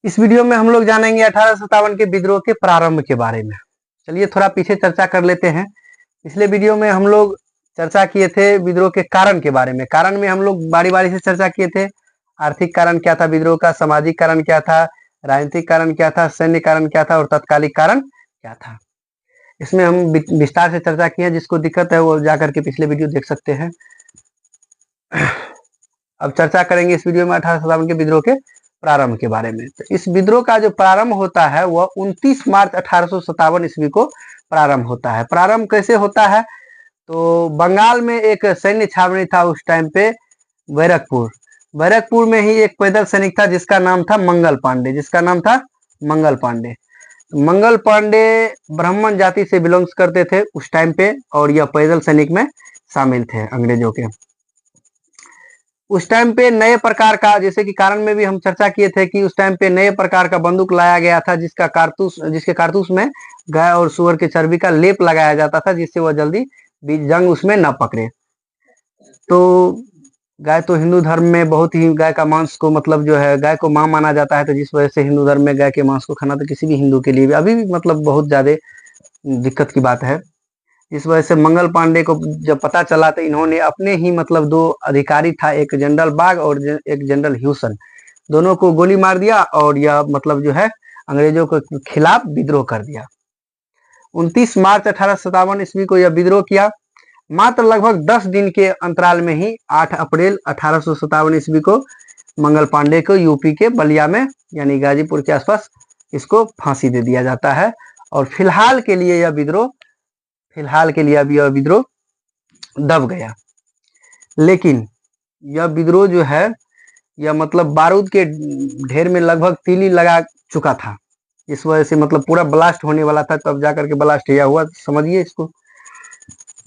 इस वीडियो में हम लोग जानेंगे 1857 के विद्रोह के प्रारंभ के बारे में। चलिए थोड़ा पीछे चर्चा कर लेते हैं। पिछले वीडियो में हम लोग चर्चा किए थे विद्रोह के कारण के बारे में। कारण में हम लोग बारी बारी से चर्चा किए थे। आर्थिक कारण क्या था विद्रोह का, सामाजिक कारण क्या था, राजनीतिक कारण क्या था, सैन्य कारण क्या था और तत्कालिक कारण क्या था। इसमें हम विस्तार से चर्चा किए हैं। जिसको दिक्कत है वो जाकर के पिछले वीडियो देख सकते हैं। अब चर्चा करेंगे इस वीडियो में 1857 के विद्रोह के प्रारंभ के बारे में। तो इस विद्रोह का जो प्रारंभ होता है वह 29 मार्च 1857 ईस्वी को प्रारंभ होता है। प्रारंभ कैसे होता है? तो बंगाल में एक सैन्य छावनी था उस टाइम पे, बैरकपुर। बैरकपुर में ही एक पैदल सैनिक था जिसका नाम था मंगल पांडे। जिसका नाम था मंगल पांडे। मंगल पांडे ब्राह्मण जाति से बिलोंग्स करते थे उस टाइम पे, और यह पैदल सैनिक में शामिल थे अंग्रेजों के। उस टाइम पे नए प्रकार का, जैसे कि कारण में भी हम चर्चा किए थे कि उस टाइम पे नए प्रकार का बंदूक लाया गया था जिसके कारतूस में गाय और सुअर के चर्बी का लेप लगाया जाता था, जिससे वह जल्दी जंग उसमें न पकड़े। तो गाय तो हिंदू धर्म में बहुत ही, गाय का मांस को मतलब जो है गाय को मां माना जाता है। तो जिस वजह से हिंदू धर्म में गाय के मांस को खाना तो किसी भी हिंदू के लिए भी अभी भी मतलब बहुत ज्यादा दिक्कत की बात है। इस वजह से मंगल पांडे को जब पता चला तो इन्होंने अपने ही मतलब दो अधिकारी था, एक जनरल बाग और एक जनरल ह्यूसन, दोनों को गोली मार दिया और यह मतलब जो है अंग्रेजों के खिलाफ विद्रोह कर दिया। 29 मार्च 1857 ईस्वी को यह विद्रोह किया। मात्र लगभग 10 दिन के अंतराल में ही 8 अप्रैल 1857 ईस्वी को मंगल पांडे को यूपी के बलिया में यानी गाजीपुर के आसपास इसको फांसी दे दिया जाता है। और फिलहाल के लिए अब यह विद्रोह दब गया। लेकिन यह विद्रोह जो है यह मतलब बारूद के ढेर में लगभग तीली लगा चुका था। इस वजह से मतलब पूरा ब्लास्ट होने वाला था, तब जाकर के ब्लास्ट यह हुआ। समझिए इसको।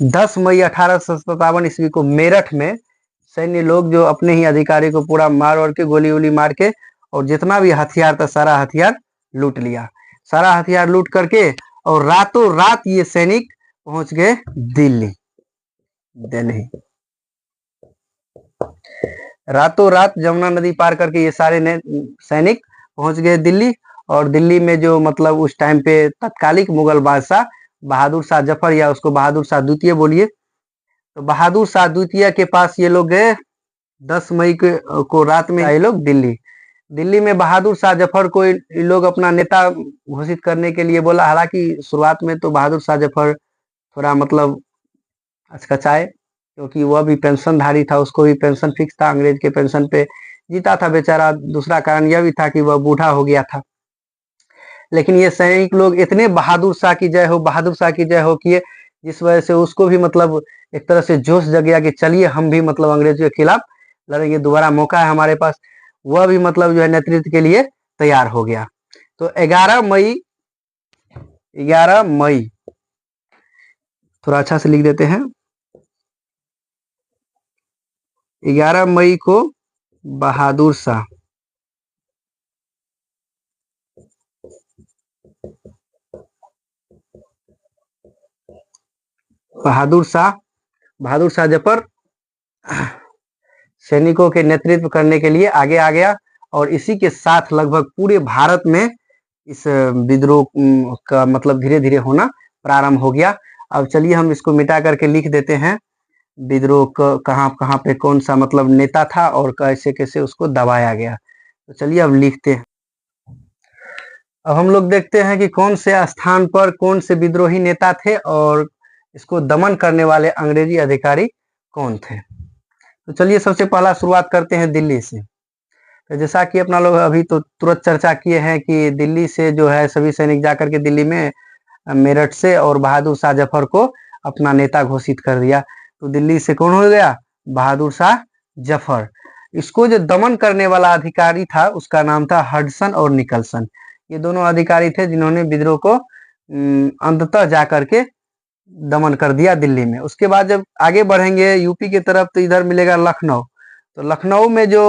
10 मई 1857 ईस्वी को मेरठ में सैन्य लोग जो अपने ही अधिकारी को पूरा मार और के गोली वोली मार के और जितना भी हथियार था सारा हथियार लूट लिया। सारा हथियार लूट करके और रातों रात ये सैनिक पहुंच गए दिल्ली। दिल्ली रातों रात जमुना नदी पार करके ये सारे सैनिक पहुंच गए दिल्ली। और दिल्ली में जो मतलब उस टाइम पे तत्कालिक मुगल बादशाह बहादुर शाह जफर, या उसको बहादुर शाह द्वितीय बोलिए, तो बहादुर शाह द्वितीय के पास ये लोग गए 10 मई को रात में ये लोग दिल्ली में बहादुर शाह जफर को ये लोग अपना नेता घोषित करने के लिए बोला। हालांकि शुरुआत में तो बहादुर शाह जफर थोड़ा मतलब अचकचाए, क्योंकि वह भी पेंशनधारी था, उसको भी पेंशन फिक्स था, अंग्रेज के पेंशन पे जीता था बेचारा। दूसरा कारण यह भी था कि वह बूढ़ा हो गया था। लेकिन ये सैनिक लोग इतने बहादुर शाह की जय हो, बहादुर शाह की जय हो किए, जिस वजह से उसको भी मतलब एक तरह से जोश जग गया कि चलिए हम भी मतलब अंग्रेजों के खिलाफ लड़ेंगे, दोबारा मौका है हमारे पास। वह भी मतलब जो है नेतृत्व के लिए तैयार हो गया। तो 11 मई थोड़ा अच्छा से लिख देते हैं। 11 मई को बहादुर शाह बहादुर शाह जफर सैनिकों के नेतृत्व करने के लिए आगे आ गया। और इसी के साथ लगभग पूरे भारत में इस विद्रोह का मतलब धीरे धीरे होना प्रारंभ हो गया। अब चलिए हम इसको मिटा करके लिख देते हैं विद्रोह कहाँ कहाँ पे कौन सा मतलब नेता था और कैसे कैसे उसको दबाया गया। तो चलिए अब लिखते हैं। अब हम लोग देखते हैं कि कौन से स्थान पर कौन से विद्रोही नेता थे और इसको दमन करने वाले अंग्रेजी अधिकारी कौन थे। तो चलिए सबसे पहला शुरुआत करते हैं दिल्ली से। तो जैसा कि अपना लोग अभी तो तुरंत चर्चा किए हैं कि दिल्ली से जो है सभी सैनिक जाकर के दिल्ली में मेरठ से और बहादुर शाह जफर को अपना नेता घोषित कर दिया। तो दिल्ली से कौन हो गया? बहादुर शाह जफर। इसको जो दमन करने वाला अधिकारी था उसका नाम था हडसन और निकलसन। ये दोनों अधिकारी थे जिन्होंने विद्रोह को अंततः जाकर के दमन कर दिया दिल्ली में। उसके बाद जब आगे बढ़ेंगे यूपी की तरफ तो इधर मिलेगा लखनऊ। तो लखनऊ में जो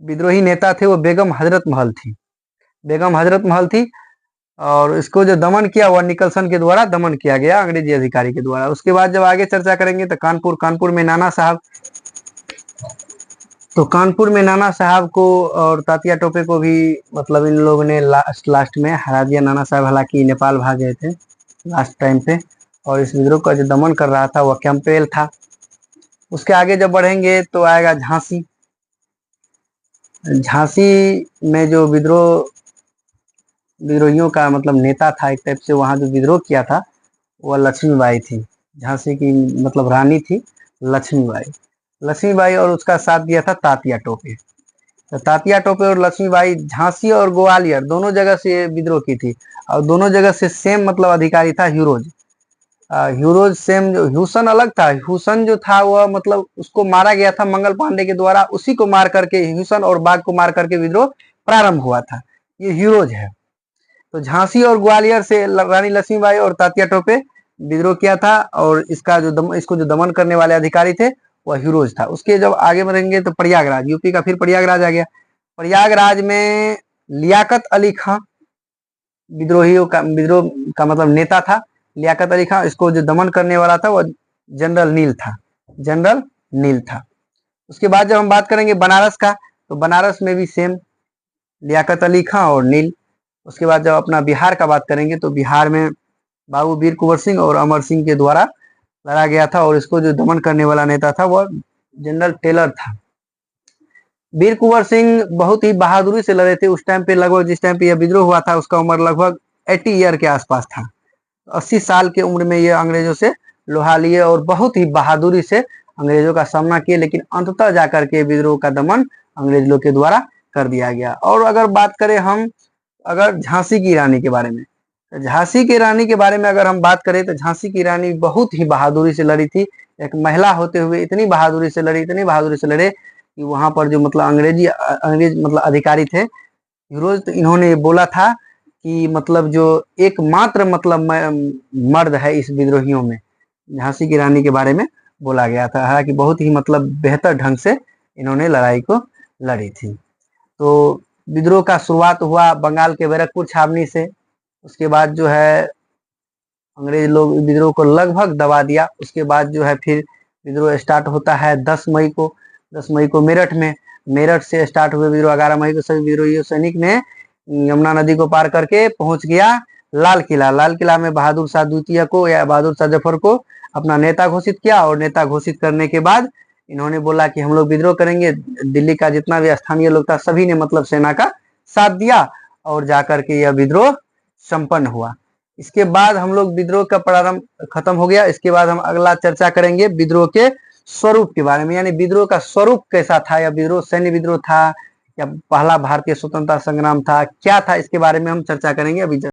विद्रोही नेता थे वो बेगम हजरत महल थी। और इसको जो दमन किया वह निकलसन के द्वारा दमन किया गया, अंग्रेजी अधिकारी के द्वारा। उसके बाद जब आगे चर्चा करेंगे तो कानपुर में नाना साहब। तो कानपुर में नाना साहब को और तात्या टोपे को भी मतलब इन लोगों ने लास्ट में हरा दिया। नाना साहब हालांकि नेपाल भाग गए थे लास्ट टाइम पे, और इस विद्रोह का जो दमन कर रहा था वह कैंपबेल था। उसके आगे जब बढ़ेंगे तो आएगा झांसी। झांसी में जो विद्रोहियों का मतलब नेता था एक टाइप से, वहां जो विद्रोह किया था वह लक्ष्मीबाई थी। झांसी की मतलब रानी थी लक्ष्मीबाई और उसका साथ दिया था तात्या टोपे। तो तात्या टोपे और लक्ष्मीबाई झांसी और ग्वालियर दोनों जगह से विद्रोह की थी, और दोनों जगह से सेम मतलब अधिकारी था ह्यूरोज। ह्यूरोज सेम, जो ह्यूसन अलग था। ह्यूसन जो था वह मतलब उसको मारा गया था मंगल पांडे के द्वारा, उसी को मार करके ह्यूसन और बाघ को मार करके विद्रोह प्रारंभ हुआ था। ये ह्यूरोज है। तो झांसी और ग्वालियर से रानी लक्ष्मीबाई और तात्या टोपे विद्रोह किया था, और इसको जो दमन करने वाले अधिकारी थे वह ह्यूरोज था। उसके जब आगे बढ़ेंगे तो प्रयागराज, यूपी का फिर प्रयागराज आ गया। प्रयागराज में लियाकत अली खां विद्रोह का मतलब नेता था। लियाकत अली खां, इसको जो दमन करने वाला था वह जनरल नील था। उसके बाद जब हम बात करेंगे बनारस का, तो बनारस में भी सेम लियाकत अली खां और नील। उसके बाद जब अपना बिहार का बात करेंगे तो बिहार में बाबू वीर कुंवर सिंह और अमर सिंह के द्वारा लड़ा गया था, और इसको जो दमन करने वाला नेता था वह जनरल टेलर था। वीर कुंवर सिंह बहुत ही बहादुरी से लड़े थे उस टाइम पे। लगभग जिस टाइम पे यह विद्रोह हुआ था उसका उम्र लगभग 80 ईयर के आसपास था। 80 साल की उम्र में ये अंग्रेजों से लोहा लिए और बहुत ही बहादुरी से अंग्रेजों का सामना किए, लेकिन अंततः जाकर के विद्रोह का दमन अंग्रेज लोग के द्वारा कर दिया गया। और अगर बात करें हम अगर झांसी की रानी के बारे में, तो झांसी की रानी के बारे में अगर हम बात करें तो झांसी की रानी बहुत ही बहादुरी से लड़ी थी। एक महिला होते हुए इतनी बहादुरी से लड़े कि वहां पर जो मतलब अंग्रेज मतलब अधिकारी थे हीरोज, तो इन्होंने बोला था कि मतलब जो एकमात्र मतलब मर्द है इस विद्रोहियों में, झांसी की रानी के बारे में बोला गया था। हालांकि बहुत ही मतलब बेहतर ढंग से इन्होंने लड़ाई को लड़ी थी। तो विद्रोह का शुरुआत हुआ बंगाल के बैरकपुर छावनी से। उसके बाद जो है अंग्रेज लोग विद्रोह को लगभग दबा दिया। उसके बाद जो है फिर विद्रोह स्टार्ट होता है 10 मई को। 10 मई को मेरठ से स्टार्ट हुए विद्रोह। 11 मई को सभी विद्रोही सैनिक ने यमुना नदी को पार करके पहुंच गया लाल किला में बहादुर शाह द्वितीय को या बहादुर शाह जफर को अपना नेता घोषित किया। और नेता घोषित करने के बाद इन्होंने बोला कि हम लोग विद्रोह करेंगे। दिल्ली का जितना भी स्थानीय लोग था सभी ने मतलब सेना का साथ दिया, और जाकर के यह विद्रोह संपन्न हुआ। इसके बाद हम लोग विद्रोह का प्रारंभ खत्म हो गया। इसके बाद हम अगला चर्चा करेंगे विद्रोह के स्वरूप के बारे में, यानी विद्रोह का स्वरूप कैसा था, या विद्रोह सैन्य विद्रोह था या पहला भारतीय स्वतंत्रता संग्राम था, क्या था, इसके बारे में हम चर्चा करेंगे अभी।